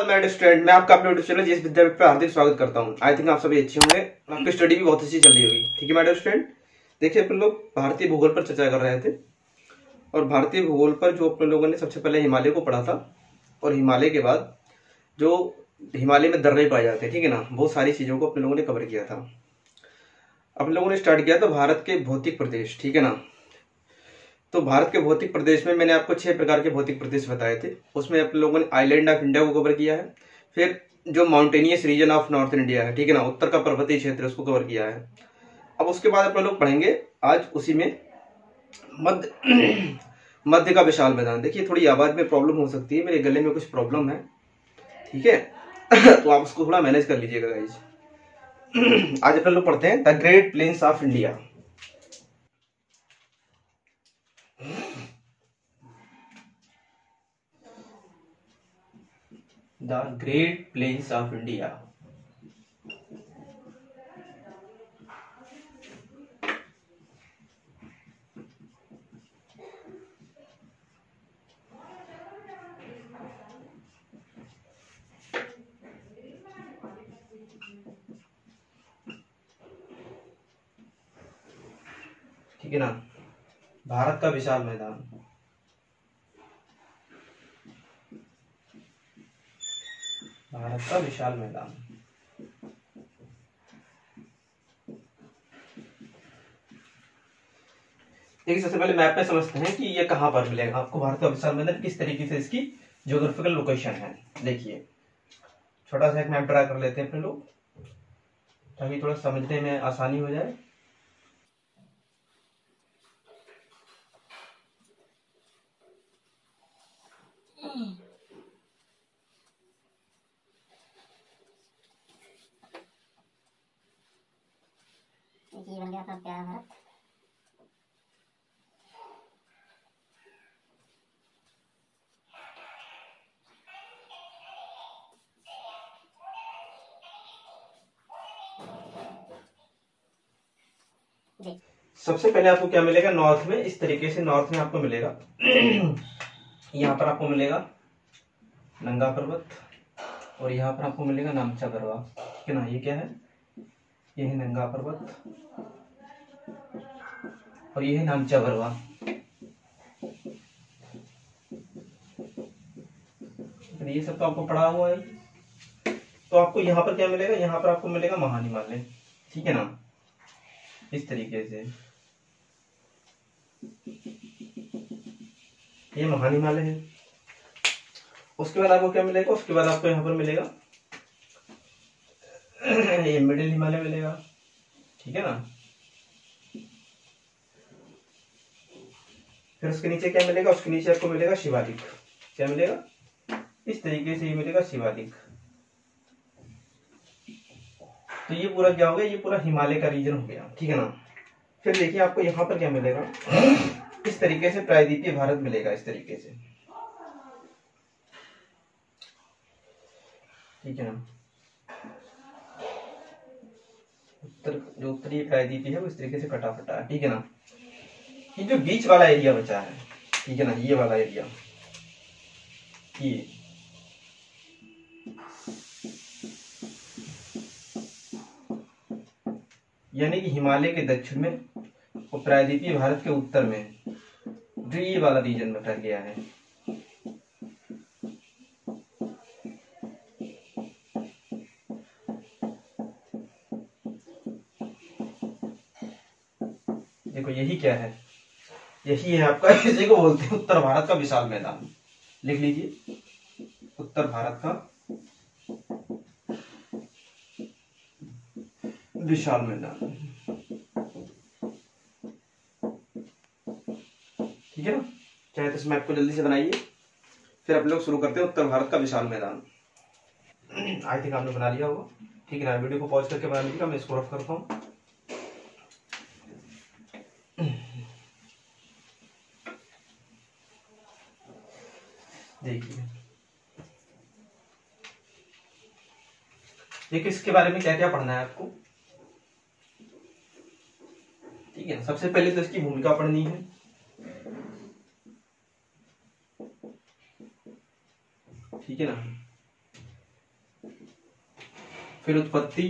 All my student, मैं आपका अपने यूट्यूब चैनल जिस विद्यापीठ पर हार्दिक स्वागत करता हूं। आई थिंक आप सभी अच्छे होंगे, आपकी स्टडी भी बहुत अच्छी चल रही होगी। ठीक है माय स्टूडेंट, देखिए अपन लोग भारतीय भूगोल पर चर्चा कर रहे थे और भारतीय भूगोल पर जो अपने लोगों ने सबसे पहले हिमालय को पढ़ा था और हिमालय के बाद जो हिमालय में दर्रे पाए जाते हैं, ठीक है ना, बहुत सारी चीजों को अपने लोगों ने कवर किया था। अपने लोगों ने स्टार्ट किया था भारत के भौतिक प्रदेश, ठीक है ना। तो भारत के भौतिक प्रदेश में मैंने आपको 6 प्रकार के भौतिक प्रदेश बताए थे। उसमें अपने लोगों ने आइलैंड ऑफ इंडिया को कवर किया है, फिर जो mountainous region of north India है, ठीक है ना, उत्तर का पर्वतीय क्षेत्र, उसको कवर किया है। अब उसके बाद अपने लोग पढ़ेंगे आज उसी में मध्य मध्य का विशाल मैदान। देखिए थोड़ी आवाज में प्रॉब्लम हो सकती है, मेरे गले में कुछ प्रॉब्लम है, ठीक है तो आप उसको थोड़ा मैनेज कर लीजिएगा गाइज। आज अपने लोग पढ़ते हैं the great plains of India. The Great Plains of India। ठीक है ना, भारत का विशाल मैदान, भारत का विशाल मैदान। देखिए सबसे पहले मैप में समझते हैं कि ये कहां पर मिलेगा आपको भारत का विशाल मैदान, किस तरीके से इसकी ज्योग्राफिकल लोकेशन है। देखिए छोटा सा एक मैप ड्रा कर लेते हैं अपने लोग, ताकि थोड़ा समझने में आसानी हो जाए। ये बन गया अपना प्यारा भारत। सबसे पहले आपको क्या मिलेगा नॉर्थ में, इस तरीके से नॉर्थ में आपको मिलेगा यहाँ पर आपको मिलेगा नंगा पर्वत और यहाँ पर आपको मिलेगा नामचा गरवा, ठीक है ना। ये क्या है, ये है नंगा पर्वत और ये है नामचा गरवा। ये सब तो आपको पढ़ा हुआ है। तो आपको यहाँ पर क्या मिलेगा, यहाँ पर आपको मिलेगा महान हिमालय, ठीक है ना, इस तरीके से ये महान हिमालय है। उसके बाद आपको क्या मिलेगा, उसके बाद आपको यहाँ पर मिलेगा ये मिडिल हिमालय मिलेगा, ठीक है ना। फिर उसके नीचे क्या मिलेगा, उसके नीचे आपको मिलेगा शिवालिक। क्या मिलेगा, इस तरीके से ये मिलेगा शिवालिक। तो ये पूरा क्या हो गया, ये पूरा हिमालय का रीजन हो गया, ठीक है ना। फिर देखिए आपको यहाँ पर क्या मिलेगा, इस तरीके से प्रायद्वीपीय भारत मिलेगा, इस तरीके से, ठीक है ना। उत्तर जो उत्तरी प्रायद्वीपीय है वो इस तरीके से कटा फटा है, ठीक है ना। ये जो बीच वाला एरिया बचा है, ठीक है ना, ये वाला एरिया, ये यानी कि हिमालय के दक्षिण में और प्रायद्वीपीय भारत के उत्तर में जो ये वाला रीजन बचा गया है। देखो यही क्या है, यही है आपका, इसी को बोलते हैं उत्तर भारत का विशाल मैदान। लिख लीजिए उत्तर भारत का विशाल मैदान, ठीक है ना। चाहे तो इस मैप को जल्दी से बनाइए, फिर आप लोग शुरू करते हैं उत्तर भारत का विशाल मैदान। आई थिंक आपने बना लिया होगा, ठीक है ना। वीडियो को पॉज करके बना लीजिएगा, मैं इसको रफ करता हूँ। देखिए इसके बारे में क्या क्या पढ़ना है आपको, ठीक है। सबसे पहले तो इसकी भूमिका पढ़नी है, ठीक है ना। फिर उत्पत्ति,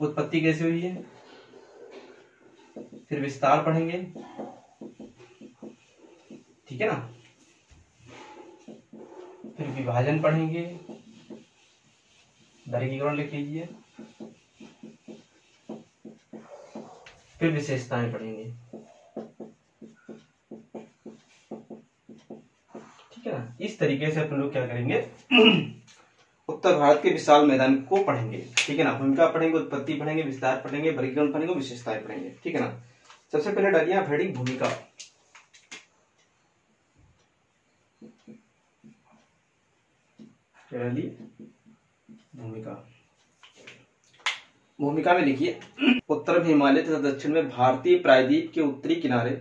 उत्पत्ति कैसे हुई है, फिर विस्तार पढ़ेंगे, ठीक है ना, फिर विभाजन पढ़ेंगे, वर्गीकरण लिख लीजिए, फिर विशेषताएं पढ़ेंगे, ठीक है ना। इस तरीके से अपन लोग क्या करेंगे, उत्तर भारत के विशाल मैदान को पढ़ेंगे, ठीक है ना। भूमिका पढ़ेंगे, उत्पत्ति पढ़ेंगे, विस्तार पढ़ेंगे, वर्गीकरण पढ़ेंगे, विशेषताएं पढ़ेंगे, ठीक है ना। सबसे पहले डालिए आप हेडिंग भूमिका। डालिए भूमिका। भूमिका में लिखिए, उत्तर में हिमालय तथा दक्षिण में भारतीय प्रायद्वीप के उत्तरी किनारे,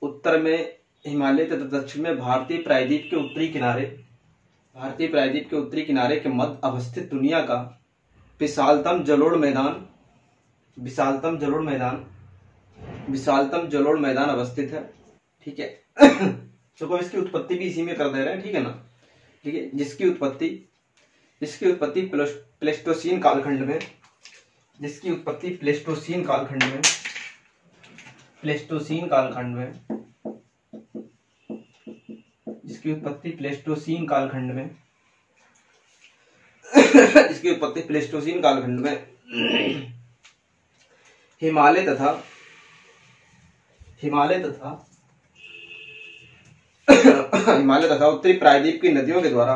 उत्तर में हिमालय तथा दक्षिण में भारतीय प्रायद्वीप के उत्तरी किनारे, भारतीय प्रायद्वीप के उत्तरी किनारे के मध्य अवस्थित दुनिया का विशालतम जलोढ़ मैदान, विशालतम जलोढ़ मैदान, विशालतम जलोढ़ मैदान अवस्थित है, ठीक है। तो इसकी उत्पत्ति भी इसी में कर दे रहे हैं, ठीक है ना। ठीक है, जिसकी उत्पत्ति प्लेस्टोसीन कालखंड में, जिसकी उत्पत्ति प्लेस्टोसीन कालखंड में, प्लेस्टोसीन कालखंड में, जिसकी उत्पत्ति प्लेस्टोसीन कालखंड में, जिसकी उत्पत्ति प्लेस्टोसीन कालखंड में हिमालय तथा उत्तरी प्रायद्वीप की नदियों के द्वारा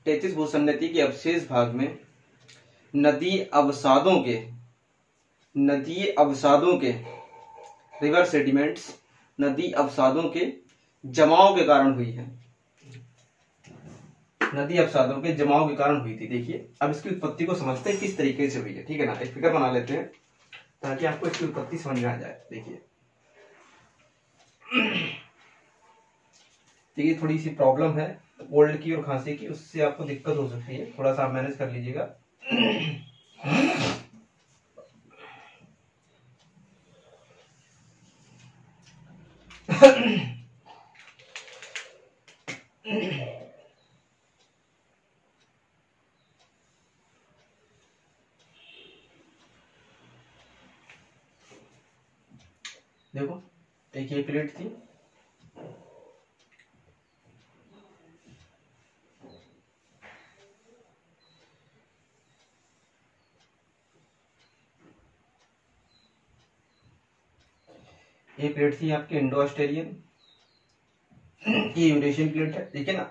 टेथिस भूसन्नति के अवशेष भाग में नदी अवसादों के रिवर सेडिमेंट्स, नदी अवसादों के जमाव के कारण हुई है, नदी अवसादों के जमाव के कारण हुई थी। देखिए अब इसकी उत्पत्ति को समझते हैं किस तरीके से हुई है, ठीक है ना। एक फिगर बना लेते हैं ताकि आपको इसकी उत्पत्ति समझ में आ जाए। देखिए थोड़ी सी प्रॉब्लम है कोल्ड की और खांसी की, उससे आपको दिक्कत हो सकती है, थोड़ा सा आप मैनेज कर लीजिएगा। देखो एक ये प्लेट थी, ये प्लेट थी आपकी इंडो ऑस्ट्रेलियन, ये यूरेशियन प्लेट है, ठीक है ना।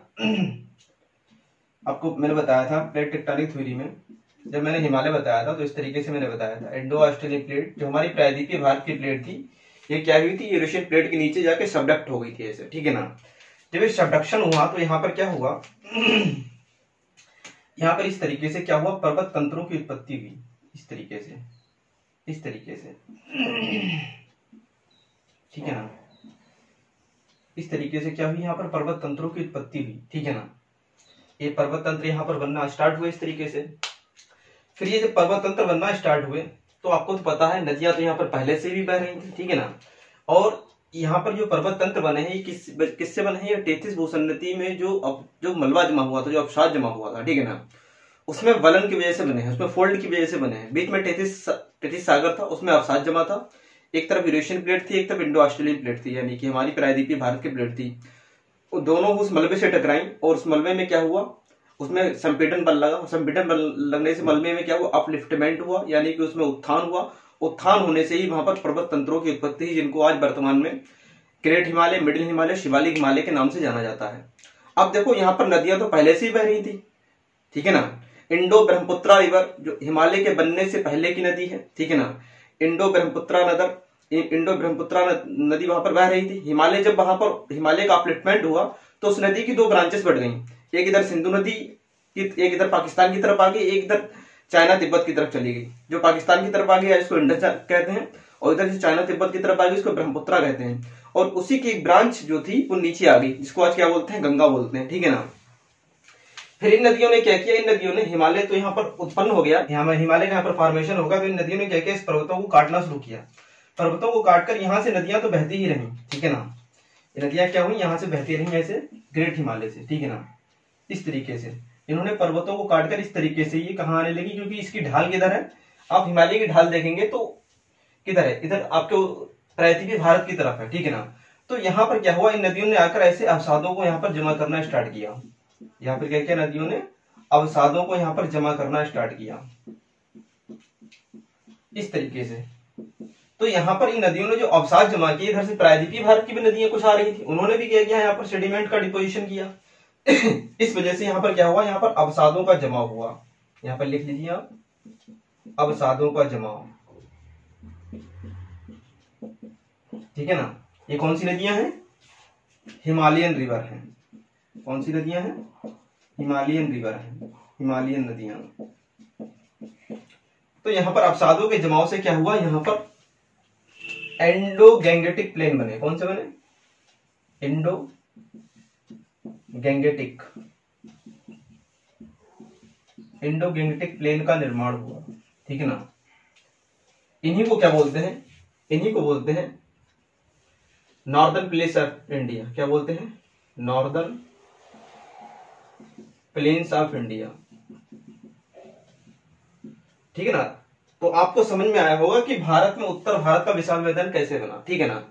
आपको मैंने बताया था प्लेट टेक्टोनिक थ्योरी में, जब मैंने हिमालय बताया था तो इस तरीके से मैंने बताया था। इंडो ऑस्ट्रेलियन प्लेट जो हमारी प्रायद्वीपीय भारत की प्लेट थी, ये क्या हुई थी, यूरेशियन प्लेट के नीचे जाके सबडक्ट हो गई थी ऐसे, ठीक है ना। जब ये सबडक्शन हुआ तो यहाँ पर क्या हुआ, यहाँ पर इस तरीके से क्या हुआ, पर्वत तंत्रों की उत्पत्ति हुई, इस तरीके से, इस तरीके से, ठीक है ना। इस तरीके से क्या हुई, यहाँ पर पर्वत तंत्रों की उत्पत्ति हुई, ठीक है ना। ये पर्वत तंत्र यहाँ पर बनना स्टार्ट हुए इस तरीके से। फिर ये जब पर्वत तंत्र बनना स्टार्ट हुए तो आपको तो पता है नदियां तो यहाँ पर पहले से भी बह रही थी, ठीक है ना। और यहाँ पर जो पर्वत तंत्र बने हैं ये किससे बने हैं, ये टेथिस भूसन्नति में जो मलबा जमा हुआ था, जो अवसाद जमा हुआ था, ठीक है ना, उसमें वलन की वजह से बने हैं, उसमें फोल्ड की वजह से बने हैं। बीच में टेथिस सागर था, उसमें अवसाद जमा था। एक तरफ यूरेशियन प्लेट थी, एक तरफ इंडो ऑस्ट्रेलियन प्लेट थी, यानी कि हमारी प्रायद्वीपीय भारत की प्लेट थी। वो दोनों उस मलबे से टकराई और उस मलबे में क्या हुआ, उसमें संपीड़न बल लगा। संपीड़न बल लगने से मलबे में क्या हुआ, अपलिफ्टमेंट हुआ, यानी कि उसमें उत्थान हुआ। उत्थान होने से ही वहां पर पर्वत तंत्रों की उत्पत्ति हुई, जिनको आज वर्तमान में ग्रेट हिमालय, मिडिल हिमालय, शिवालिक हिमालय के नाम से जाना जाता है। अब देखो यहाँ पर नदियां तो पहले से ही बह रही थी, ठीक है ना। इंडो ब्रह्मपुत्रा रिवर जो हिमालय के बनने से पहले की नदी है, ठीक है ना। इंडो ब्रह्मपुत्रा नदी वहां पर बह रही थी। हिमालय जब वहां पर हिमालय का अपलिफ्टमेंट हुआ तो उस नदी की दो ब्रांचेस बढ़ गई, एक इधर सिंधु नदी, एक इधर पाकिस्तान की तरफ आ गई, एक इधर चाइना तिब्बत की तरफ चली गई। जो पाकिस्तान की तरफ आ गई इसको इंडस कहते हैं, और इधर जो चाइना तिब्बत की तरफ आ गई उसको ब्रह्मपुत्रा कहते हैं। और उसी की एक ब्रांच जो थी वो नीचे आ गई, जिसको आज क्या बोलते हैं, गंगा बोलते हैं, ठीक है ना। फिर इन नदियों ने क्या किया, इन नदियों ने, हिमालय तो यहाँ पर उत्पन्न हो गया, हिमालय का यहाँ पर फॉर्मेशन होगा, तो इन नदियों ने क्या किया, इस पर्वतों को काटना शुरू किया। पर्वतों को काटकर यहाँ से नदियां तो बहती ही रही, ठीक है ना। ये नदियां क्या हुई, यहाँ से बहती रही ऐसे ग्रेट हिमालय से, ठीक है ना। इस तरीके से इन्होंने पर्वतों को काटकर इस तरीके से ये कहाँ आने लगी, क्योंकि इसकी ढाल किधर है, आप हिमालय की ढाल देखेंगे तो किधर है, इधर आपके प्रायद्वीपीय भारत की तरफ है, ठीक है ना। तो यहाँ पर क्या हुआ, इन नदियों ने आकर ऐसे अवसादों को यहाँ पर जमा करना स्टार्ट किया। यहाँ पर क्या किया, नदियों ने अवसादों को यहाँ पर जमा करना स्टार्ट किया इस तरीके से। तो यहाँ पर इन नदियों ने जो अवसाद जमा किए, इधर से प्रायद्वीपीय भारत की भी नदियां कुछ आ रही थी, उन्होंने भी क्या किया, यहाँ पर सेडिमेंट का डिपोजिशन किया। इस वजह से यहाँ पर क्या हुआ, यहाँ पर अवसादों का जमा हुआ। यहाँ पर लिख लीजिए आप, अवसादों का जमाव, ठीक है ना। ये कौन सी नदियां हैं, हिमालयन रिवर हैं। कौन सी नदियां हैं, हिमालयन रिवर है, हिमालयन नदियां। तो यहाँ पर अवसादों के जमाव से क्या हुआ, यहाँ पर एंडो गैंगेटिक प्लेन बने। कौन से बने, Indo Gangetic, Indo Gangetic plain का निर्माण हुआ, ठीक है ना। इन्हीं को क्या बोलते हैं, इन्हीं को बोलते हैं नॉर्दर्न प्लेन्स ऑफ इंडिया। क्या बोलते हैं, नॉर्दर्न प्लेन्स ऑफ इंडिया, ठीक है ना। तो आपको समझ में आया होगा कि भारत में उत्तर भारत का विशाल मैदान कैसे बना, ठीक है ना।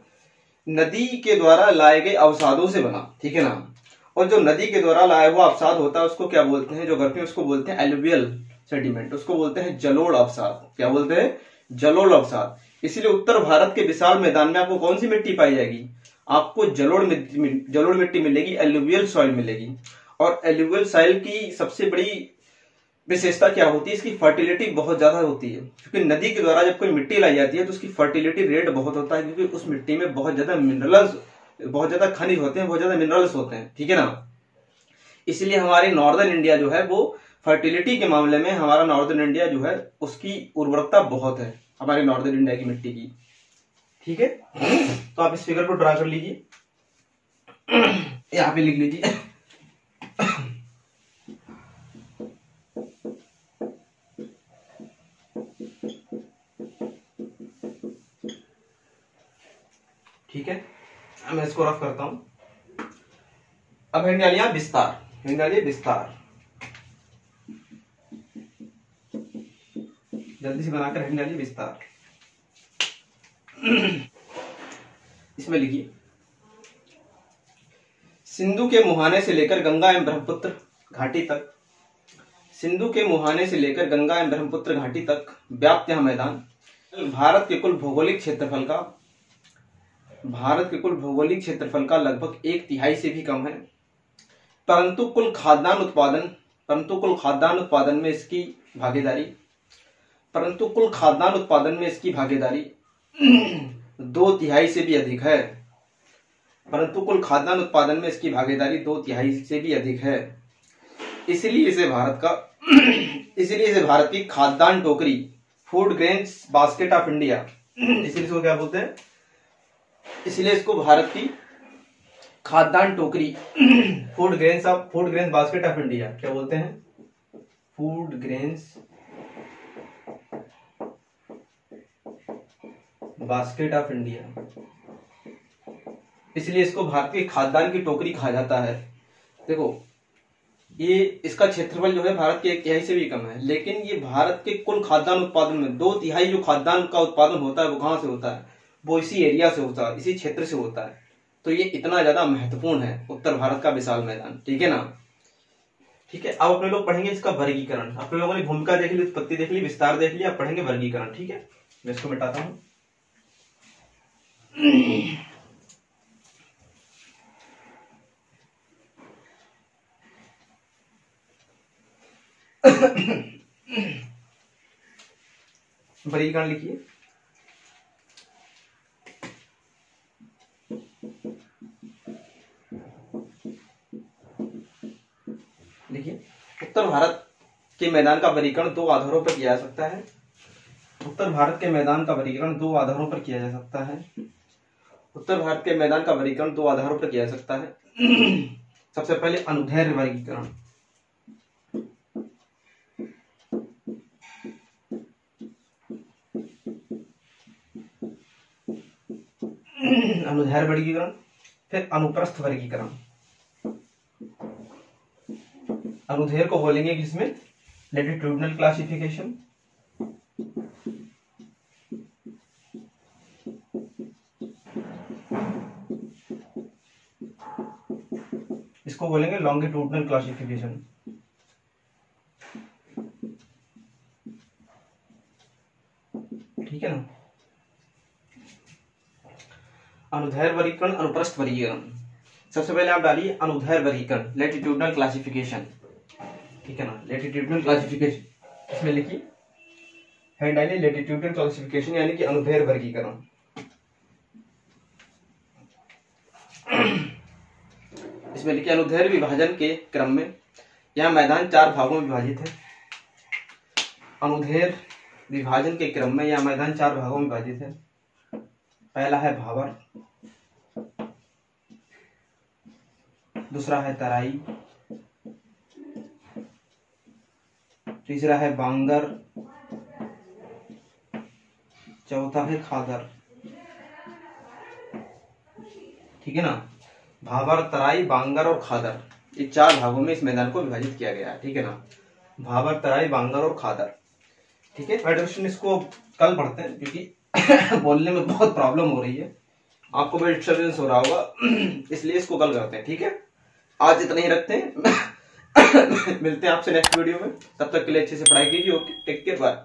नदी के द्वारा लाए गए अवसादों से बना, ठीक है ना। और जो नदी के द्वारा लाया हुआ अवसाद होता है उसको क्या बोलते हैं, ज्योग्राफी में उसको बोलते हैं एलुवियल सेडिमेंट, उसको बोलते हैं जलोढ़ अवसाद। क्या बोलते हैं, जलोढ़ अवसाद। इसीलिए उत्तर भारत के विशाल मैदान में आपको कौन सी मिट्टी पाई जाएगी, आपको जलोढ़ मिट्टी मिलेगी, एलुवियल सॉइल मिलेगी। और एलुवियल सॉइल की सबसे बड़ी विशेषता क्या होती है, इसकी फर्टिलिटी बहुत ज्यादा होती है। क्योंकि नदी के द्वारा जब कोई मिट्टी लाई जाती है तो उसकी फर्टिलिटी रेट बहुत होता है, क्योंकि उस मिट्टी में बहुत ज्यादा मिनरल्स, बहुत ज्यादा खनिज होते हैं, बहुत ज्यादा मिनरल्स होते हैं, ठीक है ना। इसलिए हमारे नॉर्दर्न इंडिया जो है वो फर्टिलिटी के मामले में, हमारा नॉर्दर्न इंडिया जो है उसकी उर्वरकता बहुत है, हमारे नॉर्दर्न इंडिया की मिट्टी की, ठीक है। तो आप इस फिगर को ड्रा कर लीजिए, यहाँ पे लिख लीजिए। ठीक है, मैं इसको रफ करता हूं। अब हेडिंग डालिए आप विस्तार, हेडिंग डालिए विस्तार, जल्दी से बनाकर हेडिंग डालिए विस्तार। इसमें लिखिए, सिंधु के मुहाने से लेकर गंगा एवं ब्रह्मपुत्र घाटी तक, सिंधु के मुहाने से लेकर गंगा एवं ब्रह्मपुत्र घाटी तक व्याप्त यह मैदान भारत के कुल भौगोलिक क्षेत्रफल का लगभग 1/3 से भी कम है। परंतु कुल खाद्यान्न उत्पादन में इसकी भागीदारी 2/3 से भी अधिक है। परंतु कुल खाद्यान्न उत्पादन में इसकी भागीदारी 2/3 से भी अधिक है। इसलिए इसे भारत की खाद्यान्न टोकरी, food grains basket of India, इसलिए इसको क्या बोलते हैं, इसलिए इसको भारत की खाद्यान्न टोकरी, food grains basket of India क्या बोलते हैं, food grains basket of India, इसलिए इसको भारत की खाद्यान्न की टोकरी कहा जाता है। देखो, ये इसका क्षेत्रफल जो है भारत के 1/3 से भी कम है, लेकिन ये भारत के कुल खाद्यान्न उत्पादन में 2/3 जो खाद्यान्न का उत्पादन होता है वो कहां से होता है, वो इसी एरिया से होता है, इसी क्षेत्र से होता है। तो ये इतना ज्यादा महत्वपूर्ण है उत्तर भारत का विशाल मैदान, ठीक है ना। ठीक है, अब अपने लोग पढ़ेंगे इसका वर्गीकरण। अपने लोगों ने भूमिका देख ली, उत्पत्ति देख ली, विस्तार देख लिया, अब पढ़ेंगे वर्गीकरण, ठीक है। मैं इसको मिटाता हूं। वर्गीकरण लिखिए, उत्तर भारत के मैदान का वर्गीकरण 2 आधारों पर किया जा सकता है। उत्तर भारत के मैदान का वर्गीकरण 2 आधारों पर किया जा सकता है। उत्तर भारत के मैदान का वर्गीकरण 2 आधारों पर किया जा सकता है। सबसे पहले अनुदैर्घ्य वर्गीकरण, अनुदैर्घ्य वर्गीकरण, फिर अनुप्रस्थ वर्गीकरण। अनुदैर्घ्य को बोलेंगे किसमें, लैटिट्यूडनल क्लासिफिकेशन। इसको बोलेंगे लॉन्गिट्यूडनल क्लासिफिकेशन। ठीक है ना। अनुदैर्घ्य वर्गीकरण, अनुप्रस्थ वर्गीकरण। सबसे पहले आप डालिए अनुदैर्घ्य वर्गीकरण, लैटिट्यूडनल क्लासिफिकेशन। ठीक है ना, लैटिट्यूडनल क्लासिफिकेशन इसमें लिखिए, हेड डालिए लैटिट्यूडनल क्लासिफिकेशन यानी कि अनुदैर्घ्य वर्गीकरण। इसमें लिखिए अनुदैर्घ्य विभाजन के क्रम में यह मैदान 4 भागों में विभाजित है। अनुदैर्घ्य विभाजन के क्रम में यह मैदान 4 भागों में विभाजित है। पहला है भाबर, दूसरा है तराई, तीसरा है बांगर, चौथा है खादर। ठीक है ना, भाबर, तराई, बांगर और खादर, ये 4 भागों में इस मैदान को विभाजित किया गया है। ठीक है ना, भाबर, तराई, बांगर और खादर। ठीक है, क्वेश्चन इसको कल पढ़ते हैं क्योंकि बोलने में बहुत प्रॉब्लम हो रही है, आपको भी डिस्टर्बेंस हो रहा होगा, इसलिए इसको कल करते हैं। ठीक है, आज इतना ही रखते हैं। मिलते हैं आपसे नेक्स्ट वीडियो में, तब तक के लिए अच्छे से पढ़ाई कीजिए। Okay, take care, bye.